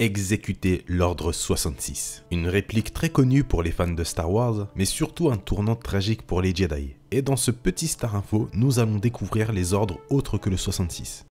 Exécuter l'ordre 66. Une réplique très connue pour les fans de Star Wars, mais surtout un tournant tragique pour les Jedi. Et dans ce petit Star Info, nous allons découvrir les ordres autres que le 66.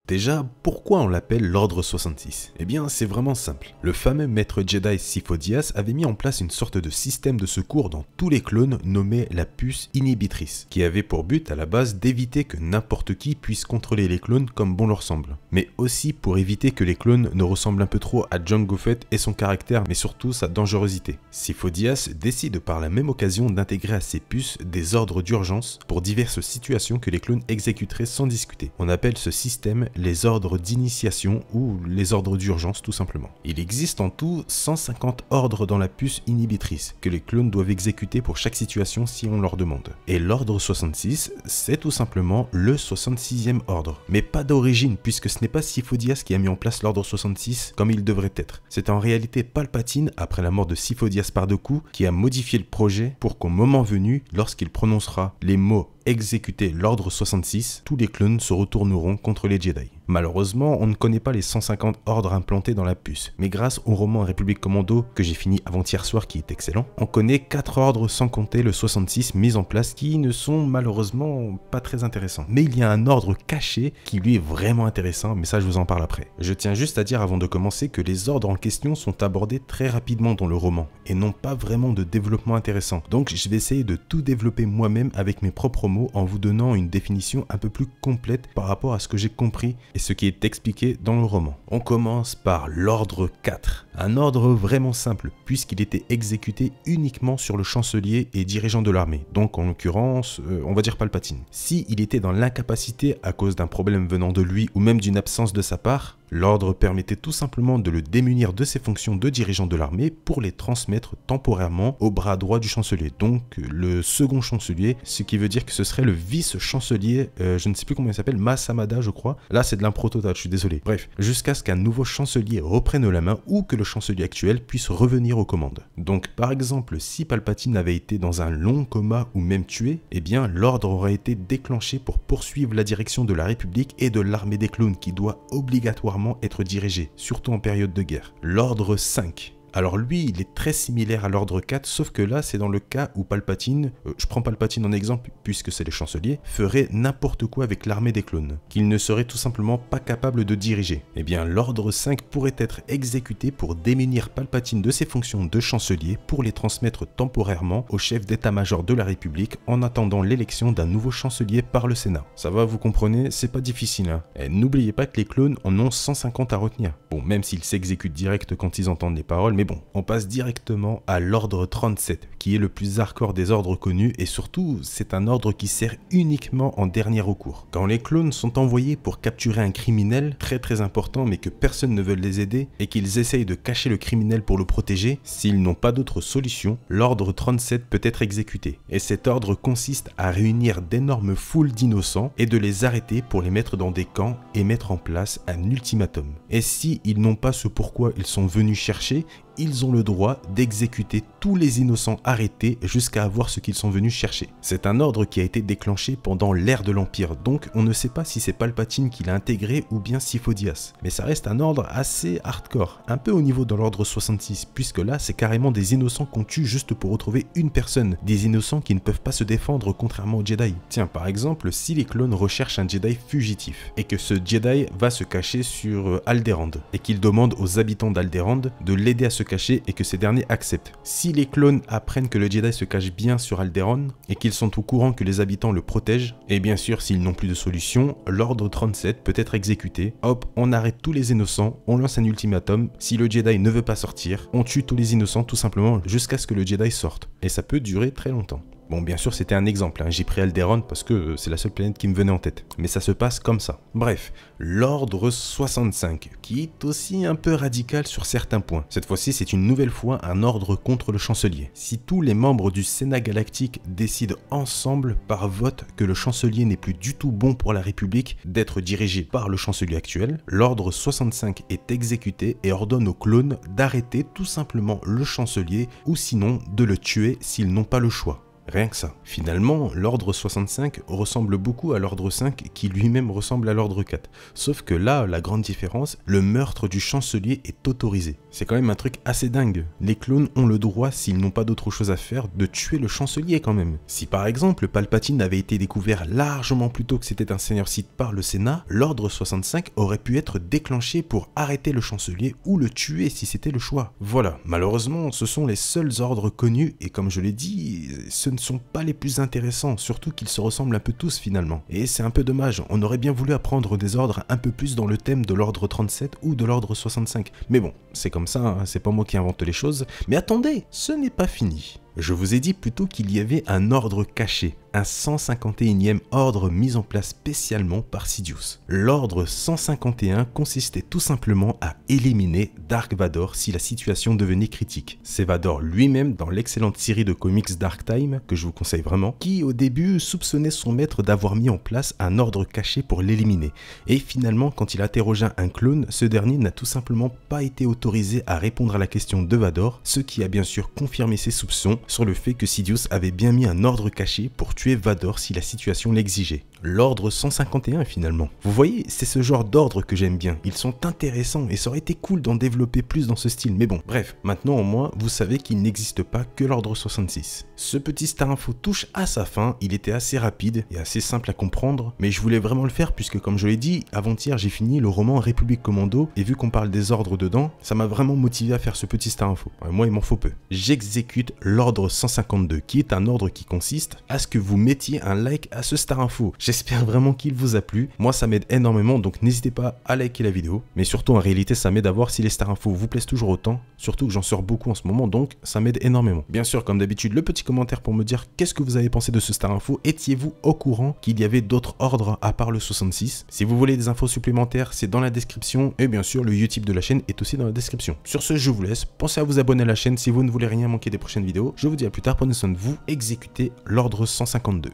Déjà, pourquoi on l'appelle l'ordre 66? Eh bien, c'est vraiment simple. Le fameux maître Jedi Sifo Dyas avait mis en place une sorte de système de secours dans tous les clones nommé la puce inhibitrice, qui avait pour but à la base d'éviter que n'importe qui puisse contrôler les clones comme bon leur semble, mais aussi pour éviter que les clones ne ressemblent un peu trop à Jango Fett et son caractère, mais surtout sa dangerosité. Sifo Dyas décide par la même occasion d'intégrer à ces puces des ordres d'urgence pour diverses situations que les clones exécuteraient sans discuter. On appelle ce système les ordres d'initiation ou les ordres d'urgence tout simplement. Il existe en tout 150 ordres dans la puce inhibitrice que les clones doivent exécuter pour chaque situation si on leur demande. Et l'ordre 66, c'est tout simplement le 66e ordre. Mais pas d'origine puisque ce n'est pas Sifo Dyas qui a mis en place l'ordre 66 comme il devrait être. C'est en réalité Palpatine, après la mort de Sifo Dyas par Dooku, qui a modifié le projet pour qu'au moment venu, lorsqu'il prononcera les mots exécuter l'ordre 66, tous les clones se retourneront contre les Jedi. Malheureusement, on ne connaît pas les 150 ordres implantés dans la puce, mais grâce au roman République Commando que j'ai fini avant-hier soir qui est excellent, on connaît 4 ordres sans compter le 66 mis en place qui ne sont malheureusement pas très intéressants. Mais il y a un ordre caché qui lui est vraiment intéressant, mais ça je vous en parle après. Je tiens juste à dire avant de commencer que les ordres en question sont abordés très rapidement dans le roman et n'ont pas vraiment de développement intéressant. Donc je vais essayer de tout développer moi-même avec mes propres mots en vous donnant une définition un peu plus complète par rapport à ce que j'ai compris et ce qui est expliqué dans le roman. On commence par l'ordre 4, un ordre vraiment simple puisqu'il était exécuté uniquement sur le chancelier et dirigeant de l'armée, donc en l'occurrence, on va dire Palpatine. Si il était dans l'incapacité à cause d'un problème venant de lui ou même d'une absence de sa part, l'ordre permettait tout simplement de le démunir de ses fonctions de dirigeant de l'armée pour les transmettre temporairement au bras droit du chancelier, donc le second chancelier, ce qui veut dire que ce serait le vice-chancelier, je ne sais plus comment il s'appelle, Masamada je crois, là c'est de l'impro total, je suis désolé. Bref, jusqu'à ce qu'un nouveau chancelier reprenne la main ou que le chancelier actuel puisse revenir aux commandes. Donc par exemple, si Palpatine avait été dans un long coma ou même tué, eh bien l'ordre aurait été déclenché pour poursuivre la direction de la République et de l'armée des clones qui doit obligatoirement être dirigé, surtout en période de guerre. L'ordre 5. Alors lui, il est très similaire à l'ordre 4, sauf que là, c'est dans le cas où Palpatine, je prends Palpatine en exemple puisque c'est le chancelier, ferait n'importe quoi avec l'armée des clones, qu'il ne serait tout simplement pas capable de diriger. Eh bien, l'ordre 5 pourrait être exécuté pour démunir Palpatine de ses fonctions de chancelier pour les transmettre temporairement au chef d'état-major de la République en attendant l'élection d'un nouveau chancelier par le Sénat. Ça va, vous comprenez, c'est pas difficile, hein. Et n'oubliez pas que les clones en ont 150 à retenir. Bon, même s'ils s'exécutent direct quand ils entendent les paroles, mais bon, on passe directement à l'ordre 37, qui est le plus hardcore des ordres connus, et surtout, c'est un ordre qui sert uniquement en dernier recours. Quand les clones sont envoyés pour capturer un criminel, très important, mais que personne ne veut les aider, et qu'ils essayent de cacher le criminel pour le protéger, s'ils n'ont pas d'autre solution, l'ordre 37 peut être exécuté. Et cet ordre consiste à réunir d'énormes foules d'innocents, et de les arrêter pour les mettre dans des camps, et mettre en place un ultimatum. Et si ils n'ont pas ce pourquoi ils sont venus chercher, ils ont le droit d'exécuter tous les innocents arrêtés jusqu'à avoir ce qu'ils sont venus chercher. C'est un ordre qui a été déclenché pendant l'ère de l'Empire, donc on ne sait pas si c'est Palpatine qui l'a intégré ou bien Sifo Dyas. Mais ça reste un ordre assez hardcore, un peu au niveau de l'ordre 66, puisque là c'est carrément des innocents qu'on tue juste pour retrouver une personne, des innocents qui ne peuvent pas se défendre contrairement aux Jedi. Tiens, par exemple, si les clones recherchent un Jedi fugitif, et que ce Jedi va se cacher sur Alderaan, et qu'il demande aux habitants d'Alderaan de l'aider à se cacher et que ces derniers acceptent. Si les clones apprennent que le Jedi se cache bien sur Alderaan et qu'ils sont au courant que les habitants le protègent, et bien sûr s'ils n'ont plus de solution, l'ordre 37 peut être exécuté. Hop, on arrête tous les innocents, on lance un ultimatum, si le Jedi ne veut pas sortir, on tue tous les innocents tout simplement jusqu'à ce que le Jedi sorte. Et ça peut durer très longtemps. Bon, bien sûr, c'était un exemple, hein. J'ai pris Alderaan parce que c'est la seule planète qui me venait en tête. Mais ça se passe comme ça. Bref, l'ordre 65, qui est aussi un peu radical sur certains points. Cette fois-ci, c'est une nouvelle fois un ordre contre le chancelier. Si tous les membres du Sénat galactique décident ensemble par vote que le chancelier n'est plus du tout bon pour la République d'être dirigé par le chancelier actuel, l'ordre 65 est exécuté et ordonne aux clones d'arrêter tout simplement le chancelier ou sinon de le tuer s'ils n'ont pas le choix. Rien que ça. Finalement, l'ordre 65 ressemble beaucoup à l'ordre 5 qui lui-même ressemble à l'ordre 4. Sauf que là, la grande différence, le meurtre du chancelier est autorisé. C'est quand même un truc assez dingue. Les clones ont le droit, s'ils n'ont pas d'autre chose à faire, de tuer le chancelier quand même. Si par exemple Palpatine avait été découvert largement plus tôt que c'était un seigneur Sith par le Sénat, l'ordre 65 aurait pu être déclenché pour arrêter le chancelier ou le tuer si c'était le choix. Voilà, malheureusement, ce sont les seuls ordres connus et comme je l'ai dit, ce ne sont pas les plus intéressants, surtout qu'ils se ressemblent un peu tous finalement. Et c'est un peu dommage, on aurait bien voulu apprendre des ordres un peu plus dans le thème de l'ordre 37 ou de l'ordre 65. Mais bon, c'est comme ça, hein, c'est pas moi qui invente les choses. Mais attendez, ce n'est pas fini. Je vous ai dit plutôt qu'il y avait un ordre caché, un 151e ordre mis en place spécialement par Sidious. L'ordre 151 consistait tout simplement à éliminer Dark Vador si la situation devenait critique. C'est Vador lui-même dans l'excellente série de comics Dark Time, que je vous conseille vraiment, qui au début soupçonnait son maître d'avoir mis en place un ordre caché pour l'éliminer. Et finalement, quand il interrogea un clone, ce dernier n'a tout simplement pas été autorisé à répondre à la question de Vador, ce qui a bien sûr confirmé ses soupçons sur le fait que Sidious avait bien mis un ordre caché pour tuer Vador si la situation l'exigeait. L'ordre 151 finalement. Vous voyez, c'est ce genre d'ordre que j'aime bien. Ils sont intéressants et ça aurait été cool d'en développer plus dans ce style. Mais bon, bref, maintenant au moins, vous savez qu'il n'existe pas que l'ordre 66. Ce petit Star Info touche à sa fin, il était assez rapide et assez simple à comprendre, mais je voulais vraiment le faire puisque comme je l'ai dit, avant-hier j'ai fini le roman République Commando et vu qu'on parle des ordres dedans, ça m'a vraiment motivé à faire ce petit Star Info. Moi il m'en faut peu. J'exécute l'ordre 152 qui est un ordre qui consiste à ce que vous mettiez un like à ce Star Info. J'espère vraiment qu'il vous a plu. Moi, ça m'aide énormément, donc n'hésitez pas à liker la vidéo. Mais surtout, en réalité, ça m'aide à voir si les Star Info vous plaisent toujours autant. Surtout que j'en sors beaucoup en ce moment, donc ça m'aide énormément. Bien sûr, comme d'habitude, le petit commentaire pour me dire qu'est-ce que vous avez pensé de ce Star Info. Étiez-vous au courant qu'il y avait d'autres ordres à part le 66? Si vous voulez des infos supplémentaires, c'est dans la description. Et bien sûr, le Utip de la chaîne est aussi dans la description. Sur ce, je vous laisse. Pensez à vous abonner à la chaîne si vous ne voulez rien manquer des prochaines vidéos. Je vous dis à plus tard, prenez soin de vous, exécutez l'ordre 152.